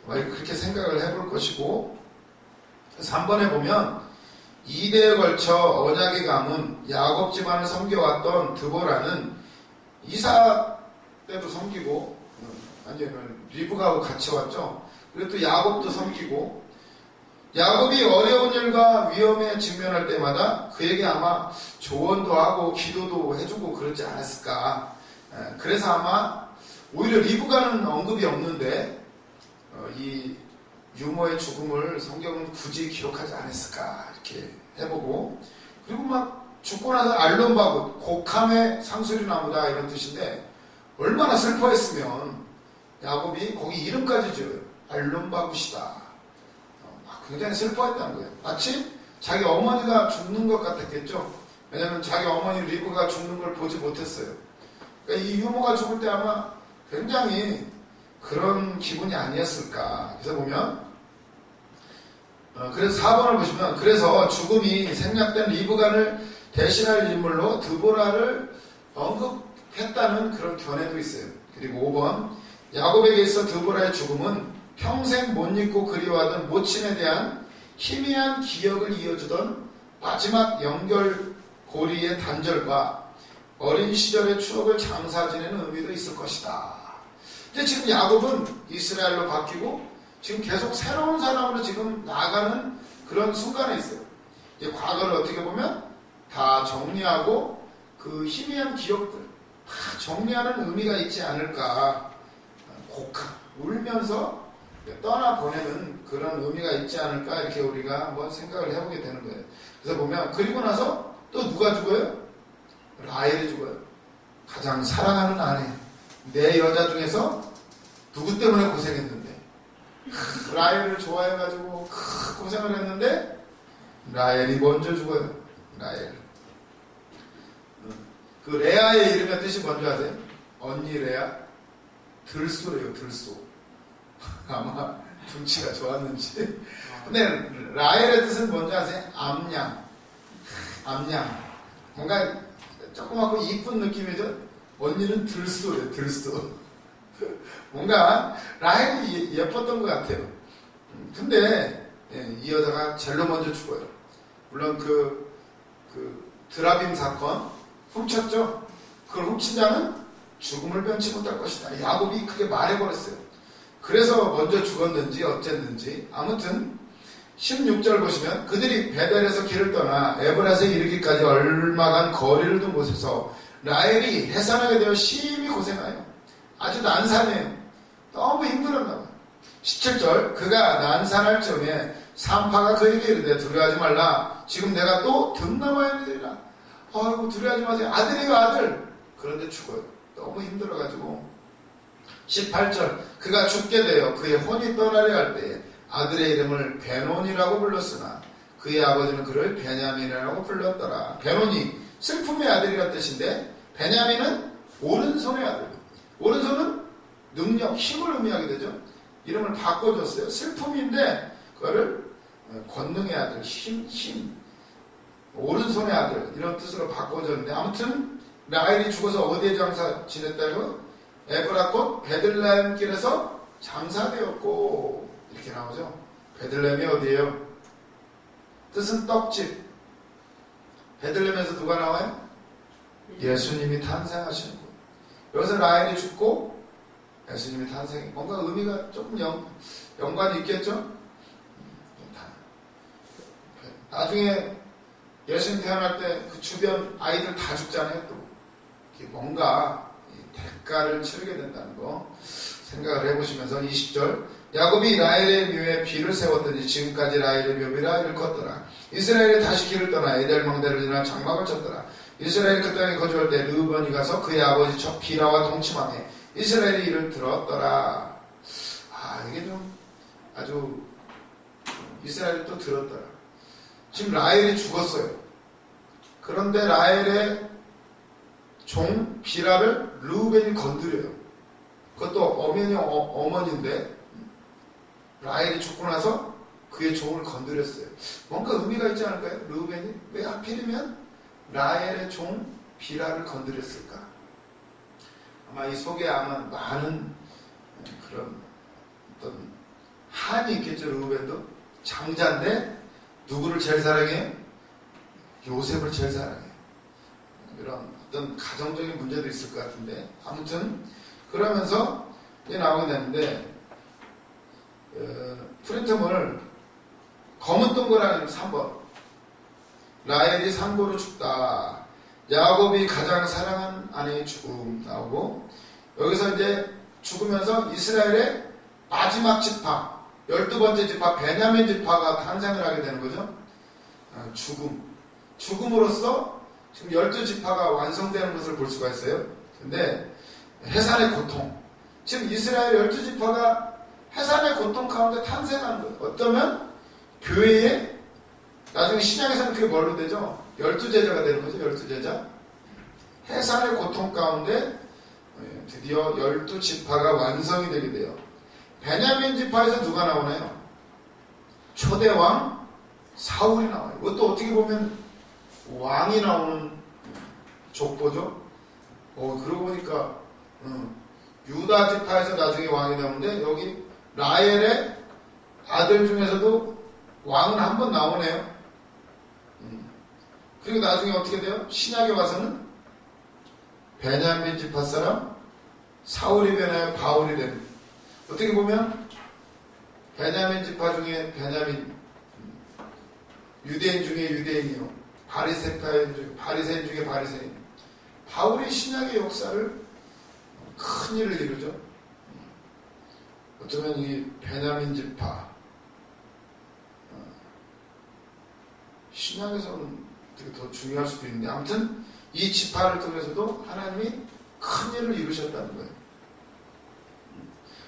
그렇게 생각을 해볼 것이고 3번에 보면 2대에 걸쳐 언약의 가문 야곱 집안을 섬겨왔던 드보라는 이삭 때도 섬기고 리브가하고 같이 왔죠. 그리고 또 야곱도 섬기고 야곱이 어려운 일과 위험에 직면할 때마다 그에게 아마 조언도 하고 기도도 해주고 그러지 않았을까. 그래서 아마 오히려 리브가는 언급이 없는데 이 유모의 죽음을 성경은 굳이 기록하지 않았을까 이렇게 해보고 그리고 막 죽고 나서 알론바굿 곡함의 상수리 나무다 이런 뜻인데 얼마나 슬퍼했으면 야곱이 거기 이름까지 지어요. 알론바굿이다. 굉장히 슬퍼했다는 거예요. 마치 자기 어머니가 죽는 것 같았겠죠. 왜냐하면 자기 어머니 리브가 죽는 걸 보지 못했어요. 그러니까 이 유모가 죽을 때 아마 굉장히 그런 기분이 아니었을까. 그래서 보면 그래서 4번을 보시면 그래서 죽음이 생략된 리브간을 대신할 인물로 드보라를 언급했다는 그런 견해도 있어요. 그리고 5번 야곱에게 있어 드보라의 죽음은 평생 못 잊고 그리워하던 모친에 대한 희미한 기억을 이어주던 마지막 연결고리의 단절과 어린 시절의 추억을 장사 지내는 의미도 있을 것이다. 근데 지금 야곱은 이스라엘로 바뀌고 지금 계속 새로운 사람으로 지금 나아가는 그런 순간에 있어요. 이제 과거를 어떻게 보면 다 정리하고 그 희미한 기억들 다 정리하는 의미가 있지 않을까. 곡한 울면서 떠나보내는 그런 의미가 있지 않을까 이렇게 우리가 한번 생각을 해보게 되는 거예요. 그래서 보면 그리고 나서 또 누가 죽어요? 라헬이 죽어요. 가장 사랑하는 아내 내 여자 중에서 누구 때문에 고생했는데 라헬을 좋아해가지고 고생을 했는데 라헬이 먼저 죽어요. 라헬. 그 레아의 이름의 뜻이 뭔지 아세요? 언니 레아? 들소래요. 들소. 아마 등치가 좋았는지. 근데 라헬의 뜻은 뭔지 아세요? 암양. 뭔가 조그맣고 이쁜 느낌이죠. 언니는 들쏘예요, 들쏘. 뭔가 라헬이 예뻤던 것 같아요. 근데 이 여자가 젤로 먼저 죽어요. 물론 그 드라빔 사건 훔쳤죠. 그걸 훔친 자는 죽음을 면치 못할 것이다. 야곱이 크게 말해버렸어요. 그래서 먼저 죽었는지 어쨌는지 아무튼 16절 보시면 그들이 베델에서 길을 떠나 에브라스에 이르기까지 얼마간 거리를 둔 곳에서 라헬이 해산하게 되어 심히 고생하여 아주 난산해요. 너무 힘들었나 봐요. 17절 그가 난산할 즈음에 산파가 그에게 이르되 두려워하지 말라. 지금 내가 또 등남아야 되리라. 아이고 두려워하지 마세요. 아들이요 아들. 그런데 죽어요. 너무 힘들어가지고 18절 그가 죽게 되어 그의 혼이 떠나려 할 때에 아들의 이름을 베논이라고 불렀으나 그의 아버지는 그를 베냐민이라고 불렀더라. 베논이 슬픔의 아들이란 뜻인데 베냐민은 오른손의 아들. 오른손은 능력, 힘을 의미하게 되죠. 이름을 바꿔줬어요. 슬픔인데 그거를 권능의 아들, 힘, 오른손의 아들 이런 뜻으로 바꿔줬는데 아무튼 라헬이 죽어서 어디에 장사 지냈다고? 에브라 베들레헴 길에서 장사되었고 이렇게 나오죠. 베들레헴이 어디예요? 뜻은 떡집. 베들레헴에서 누가 나와요? 예수님이 탄생하시는 곳. 여기서 라헬이 죽고 예수님이 탄생해. 뭔가 의미가 조금 연관이 있겠죠? 나중에 예수님 태어날 때 그 주변 아이들 다 죽잖아요. 또 뭔가 대가를 치르게 된다는 거 생각을 해보시면서 20절 야곱이 라헬의 묘에 비를 세웠더니 지금까지 라헬의 묘비라 일컫더라. 이스라엘이 다시 길을 떠나 에델망대를 지나 장막을 쳤더라. 이스라엘이 그 땅에 거주할 때 르우벤이 가서 그의 아버지 저 비라와 동침하며 이스라엘이 이를 들었더라. 이게 좀 아주 이스라엘이 또 들었더라. 지금 라헬이 죽었어요. 그런데 라헬의 종 비라를 르우벤이 건드려요. 그것도 어머니인데 라헬이 죽고 나서 그의 종을 건드렸어요. 뭔가 의미가 있지 않을까요? 르우벤이 왜 하필이면 라헬의 종 비라를 건드렸을까? 아마 이 속에 아마 많은 그런 어떤 한이 있겠죠. 르우벤도 장자인데 누구를 제일 사랑해요? 요셉을 제일 사랑해요. 이런 어떤 가정적인 문제도 있을 것 같은데 아무튼 그러면서 이게 나오게 되는데 프린트물 검은 동그라미 3번 라헬이 상고로 죽다. 야곱이 가장 사랑한 아내의 죽음 나오고 여기서 이제 죽으면서 이스라엘의 마지막 지파 12번째 지파 베냐민 지파가 탄생을 하게 되는 거죠. 죽음으로써 지금 12지파가 완성되는 것을 볼 수가 있어요. 근데 해산의 고통 지금 이스라엘 12지파가 해산의 고통 가운데 탄생하는 거예요. 어쩌면 교회에 나중에 신약에서는 그게 뭘로 되죠? 12제자가 되는 거죠. 12제자 해산의 고통 가운데 드디어 12지파가 완성이 되게 돼요. 베냐민 지파에서 누가 나오나요? 초대왕 사울이 나와요. 이것도 어떻게 보면 왕이 나오는 족보죠. 그러고 보니까 유다 지파에서 나중에 왕이 나오는데 여기 라헬의 아들 중에서도 왕은 한 번 나오네요. 그리고 나중에 어떻게 돼요? 신약에 와서는 베냐민 지파 사람 사울이 변하여 바울이 됩니다. 어떻게 보면 베냐민 지파 중에 베냐민, 유대인 중에 유대인이요, 바리새인 중에 바리새인. 바울이 신약의 역사를 큰 일을 이루죠. 어쩌면 이 베냐민 지파 신약에서는 되게 더 중요할 수도 있는데 아무튼 이 지파를 통해서도 하나님이 큰 일을 이루셨다는 거예요.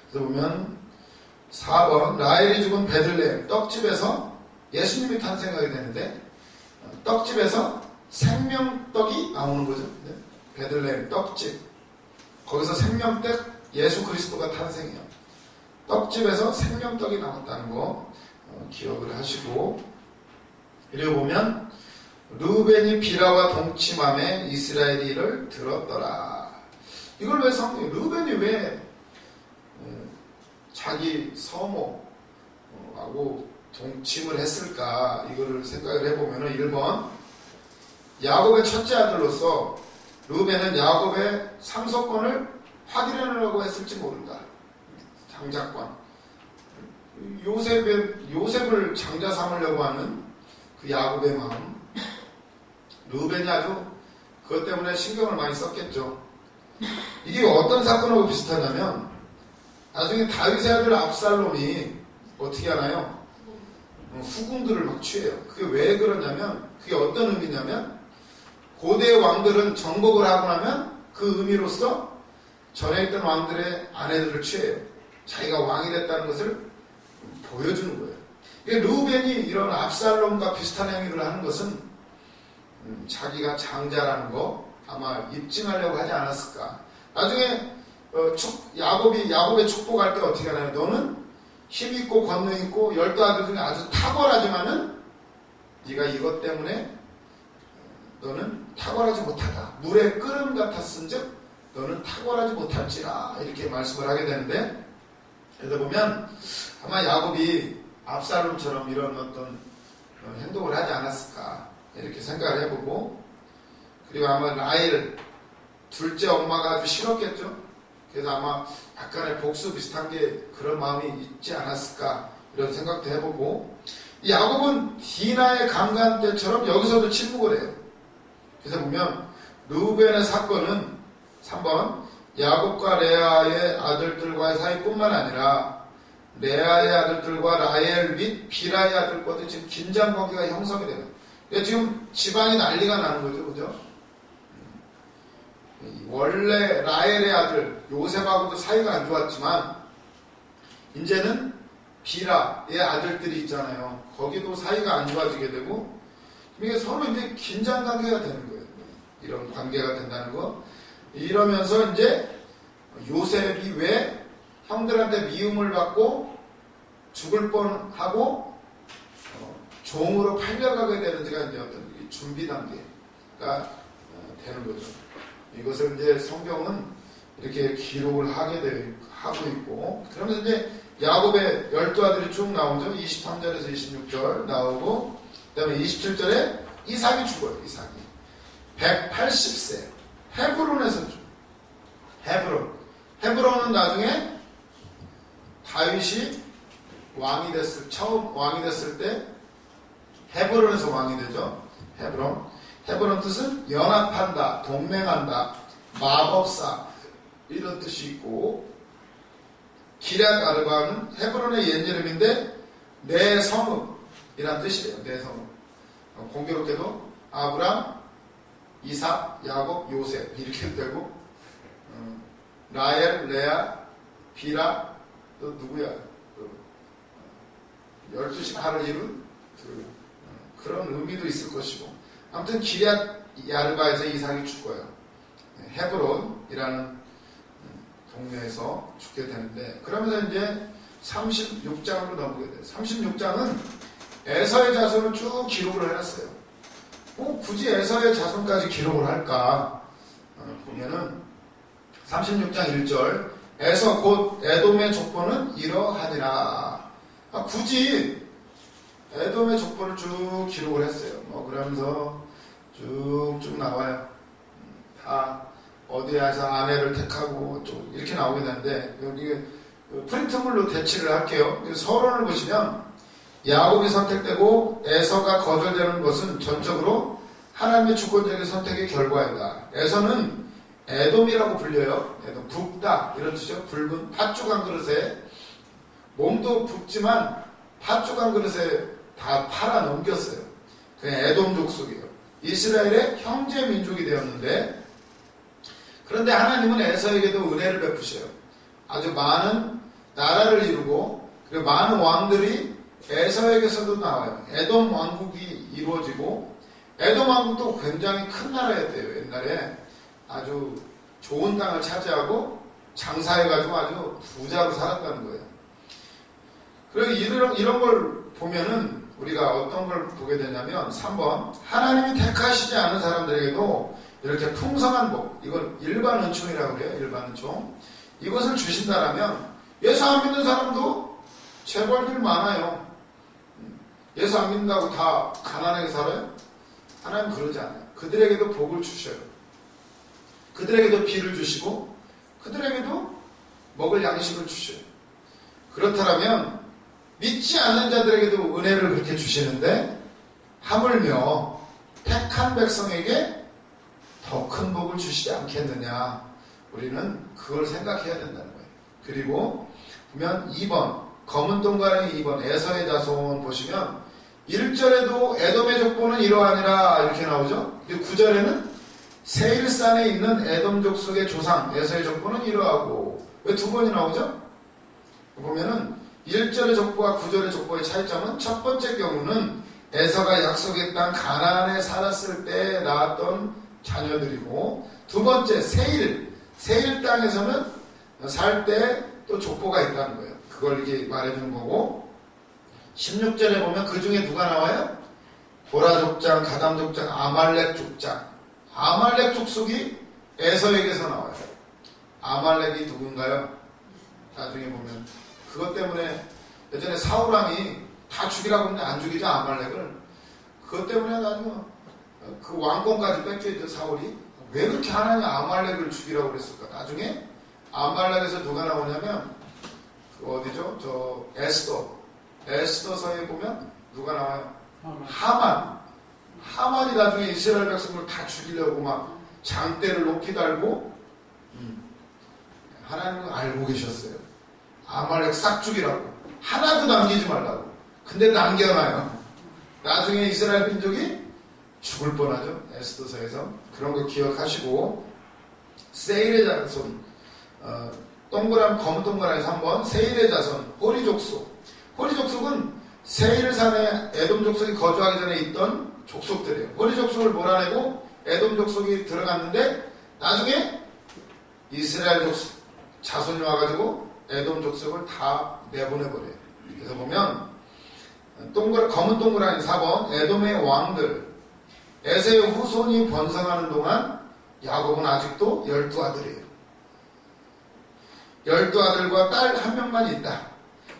그래서 보면 4번 라헬이 죽은 베들레헴 떡집에서 예수님이 탄생하게 되는데 떡집에서 생명떡이 나오는 거죠. 베들레헴 떡집 거기서 생명떡 예수 그리스도가 탄생해요. 떡집에서 생명떡이 나왔다는 거 기억을 하시고 이래 보면 르우벤이 비라와 동침함에 이스라엘이 이를 들었더라. 이걸 왜 성경이 르우벤이 왜 자기 서모하고 동침을 했을까? 이거를 생각을 해보면 1번 야곱의 첫째 아들로서 르우벤은 야곱의 상속권을 확인하려고 했을지 모른다. 장자권. 요셉을 장자 삼으려고 하는 그 야곱의 마음. 르우벤이 아주 그것 때문에 신경을 많이 썼겠죠. 이게 어떤 사건하고 비슷하냐면 나중에 다윗의 아들 압살롬이 어떻게 하나요? 후궁들을 막 취해요. 그게 왜 그러냐면 그게 어떤 의미냐면 고대의 왕들은 정복을 하고 나면 그 의미로서 전에 있던 왕들의 아내들을 취해요. 자기가 왕이 됐다는 것을 보여주는 거예요. 르우벤이 이런 압살롬과 비슷한 행위를 하는 것은 자기가 장자라는 거 아마 입증하려고 하지 않았을까. 나중에 야곱의 축복할 때 어떻게 하나요? 너는 힘있고 권능있고 12아들 중에 아주 탁월하지만은 네가 이것 때문에 너는 탁월하지 못하다. 물의 끓음 같았은즉 너는 탁월하지 못할지라 이렇게 말씀을 하게 되는데 그러다 보면 아마 야곱이 압살롬처럼 이런 어떤 행동을 하지 않았을까 이렇게 생각을 해보고 그리고 아마 라헬 둘째 엄마가 아주 싫었겠죠. 그래서 아마 약간의 복수 비슷한 게 그런 마음이 있지 않았을까 이런 생각도 해보고 이 야곱은 디나의 강간 때처럼 여기서도 침묵을 해요. 그래서 보면 르우벤의 사건은 3번 야곱과 레아의 아들들과의 사이뿐만 아니라 레아의 아들들과 라헬 및 비라의 아들과도 지금 긴장 관계가 형성이 돼요. 지금 집안이 난리가 나는 거죠. 그죠? 원래 라헬의 아들 요셉하고도 사이가 안 좋았지만 이제는 비라의 아들들이 있잖아요. 거기도 사이가 안 좋아지게 되고 이게 서로 이제 긴장 관계가 되는 거예요. 이런 관계가 된다는 거. 이러면서 이제 요셉이 왜 형들한테 미움을 받고 죽을 뻔하고 종으로 팔려가게 되는지가 이제 어떤 준비 단계가 되는 거죠. 이것을 이제 성경은 이렇게 기록을 하고 있고 그러면서 이제 야곱의 12아들이 쭉 나오죠. 23절에서 26절 나오고 그 다음에 27절에 이삭이 죽어요. 이삭이 180세 헤브론에서 죽어요. 헤브론은 나중에 다윗이 처음 왕이 됐을 때 헤브론에서 왕이 되죠. 헤브론 뜻은 연합한다, 동맹한다, 마법사 이런 뜻이 있고 기럇 아르바는 헤브론의 옛 이름인데 내 성읍이란 뜻이에요. 내 성읍. 공교롭게도 아브람, 이삭, 야곱, 요셉 이렇게 되고 라헬, 레아, 비라 또 누구야? 12시칼을 이룬 그런 의미도 있을 것이고 아무튼 기럇 야르바에서 이삭이 죽어요. 헤브론이라는 동네에서 죽게 되는데 그러면서 이제 36장으로 넘어게 돼요. 36장은 에서의 자손을 쭉 기록을 해놨어요. 굳이 에서의 자손까지 기록을 할까? 보면은 36장 1절 에서 곧 에돔의 족보는 이러하니라. 굳이 에돔의 족보를 쭉 기록을 했어요. 그러면서 쭉쭉 나와요. 다 어디에서 아내를 택하고 좀 이렇게 나오게 되는데 여기 프린트물로 대치를 할게요. 서론을 보시면 야곱이 선택되고 에서가 거절되는 것은 전적으로 하나님의 주권적인 선택의 결과이다. 에서는 에돔이라고 불려요. 에돔, 붓다 이런 뜻이죠. 붉은 팥죽 한 그릇에 몸도 붓지만 팥죽 한 그릇에 다 팔아 넘겼어요. 그냥 에돔 족속이에요. 이스라엘의 형제 민족이 되었는데 그런데 하나님은 에서에게도 은혜를 베푸셔요. 아주 많은 나라를 이루고 그리고 많은 왕들이 에서에게서도 나와요. 에돔 왕국이 이루어지고 에돔 왕국도 굉장히 큰 나라였대요. 옛날에 아주 좋은 땅을 차지하고 장사해가지고 아주 부자로 살았다는 거예요. 그리고 이런 걸 보면은 우리가 어떤 걸 보게 되냐면 3번 하나님이 택하시지 않은 사람들에게도 이렇게 풍성한 복, 이건 일반 은총이라고 그래요. 일반 은총. 이것을 주신다라면 예수 안 믿는 사람도 재벌들 많아요. 예수 안 믿는다고 다 가난하게 살아요? 하나님 그러지 않아요. 그들에게도 복을 주셔요. 그들에게도 비를 주시고 그들에게도 먹을 양식을 주셔요. 그렇다면 믿지 않는 자들에게도 은혜를 그렇게 주시는데 하물며 택한 백성에게 더 큰 복을 주시지 않겠느냐. 우리는 그걸 생각해야 된다는 거예요. 그리고 보면 2번 검은 동그라미 2번 에서의 자손 보시면 1절에도 에돔의 족보는 이러하니라 이렇게 나오죠. 근데 9절에는 세일산에 있는 에돔 족속의 조상 에서의 족보는 이러하고 왜 두 번이 나오죠? 보면은 1절의 족보와 9절의 족보의 차이점은 첫 번째 경우는 에서가 약속의 땅 가나안에 살았을 때 낳았던 자녀들이고 두 번째 세일 땅에서는 살 때 또 족보가 있다는 거예요. 그걸 이게 말해주는 거고 16절에 보면 그 중에 누가 나와요? 보라 족장, 가담 족장, 아말렉 족장. 아말렉 족속이 에서에게서 나와요. 아말렉이 누군가요? 나중에 보면 그것 때문에 예전에 사울왕이 다 죽이라고 했는데 안 죽이죠. 아말렉을. 그것 때문에 나중에 그 왕권까지 뺏겨있죠. 사울이. 왜 그렇게 하나님이 아말렉을 죽이라고 그랬을까? 나중에 아말렉에서 누가 나오냐면 그 어디죠? 저 에스더서에 보면 누가 나와요? 하만이 나중에 이스라엘 백성을 다 죽이려고 막 장대를 높이 달고 하나님은 알고 계셨어요. 아말렉 싹 죽이라고. 하나도 남기지 말라고. 근데 남겨놔요. 나중에 이스라엘 민족이 죽을 뻔하죠. 에스더서에서. 그런 거 기억하시고 세일의 자손 동그란 검은 동그라미 3번 세일의 자손 호리족속. 호리족속은 세일산에 에돔 족속이 거주하기 전에 있던 족속들이에요. 호리족속을 몰아내고 에돔 족속이 들어갔는데 나중에 이스라엘 족속 자손이 와가지고 에돔 족속을 다 내보내버려요. 그래서 보면 검은 동그라미 4번 에돔의 왕들 에서의 후손이 번성하는 동안 야곱은 아직도 12아들이에요. 12아들과 딸 한 명만 있다.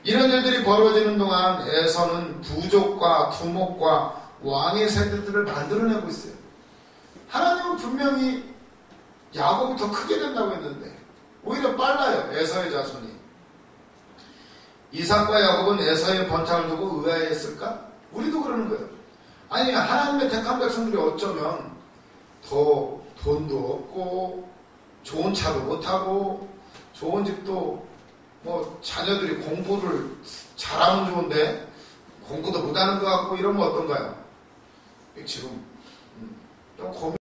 이런 일들이 벌어지는 동안 에서는 부족과 두목과 왕의 세대들을 만들어내고 있어요. 하나님은 분명히 야곱이 더 크게 된다고 했는데 오히려 빨라요. 에서의 자손이. 이삭과 야곱은 에서의 번창을 두고 의아해했을까? 우리도 그러는 거예요. 아니 하나님의 택한 백성들이 어쩌면 더 돈도 없고 좋은 차도 못하고 좋은 집도 뭐 자녀들이 공부를 잘하면 좋은데 공부도 못하는 것 같고 이러면 어떤가요? 지금 좀 고민